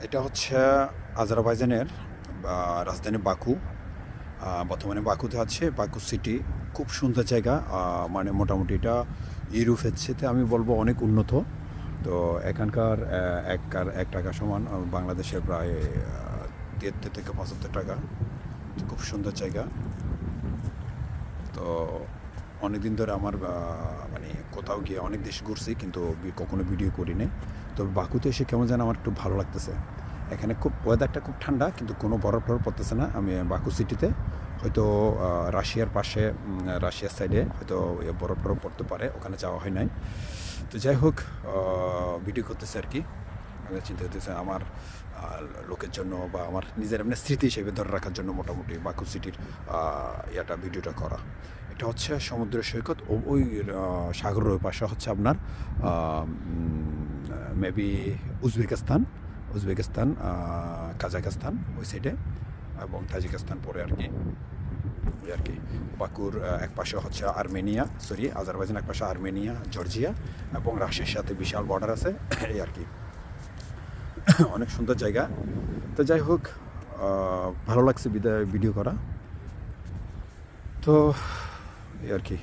এটা হচ্ছে আজারবাইজানের রাজধানী বাকু। বর্তমানে বাকুতে আছে, বাকু সিটি। খুব সুন্দর জায়গা। মানে মোটামুটি এটা ইউরোপের চেয়ে আমি বলবো অনেক উন্নত। তো এখানকার এক টাকা সমান বাংলাদেশের প্রায় 73 থেকে 75 টাকা। খুব সুন্দর জায়গা। তো অনেকদিন ধরে আমার মানে কোথাও গিয়ে অনেক দেশ ঘুরছি, কিন্তু কখনো ভিডিও করি নাই। তবে বাকুতে এসে কেমন যেন আমার একটু ভালো লাগতেছে। এখানে খুব ওয়েদারটা খুব ঠান্ডা, কিন্তু কোনো বরফ টরফ পড়তেছে না। আমি বাকু সিটিতে হয়তো রাশিয়ার পাশে, রাশিয়ার সাইডে হয়তো বরফ টরফ পড়তে পারে, ওখানে যাওয়া হয় নাই। তো যাই হোক, ভিডিও করতেছে আর কি। আমি চিন্তা করতেছি আমার লোকের জন্য বা আমার নিজের এমনি স্মৃতি হিসেবে ধরে রাখার জন্য মোটামুটি বাকু সিটির ইয়াটা ভিডিওটা করা। এটা হচ্ছে সমুদ্র সৈকত, ওই সাগরের ওই পাশে হচ্ছে আপনার মেবি উজবেকিস্তান, উজবেকিস্তান, কাজাখস্তান ওই সাইডে, এবং তাজিকিস্তান পরে আর কি। এই আর কি। বাকুর এক পাশে হচ্ছে আর্মেনিয়া, সরি আজারবাইজান, এক পাশে আর্মেনিয়া, জর্জিয়া এবং রাশিয়ার সাথে বিশাল বর্ডার আছে। এই আর কি। অনেক সুন্দর জায়গা। তো যাই হোক, ভালো লাগছে ভিডিও করা। তো এই আর কি।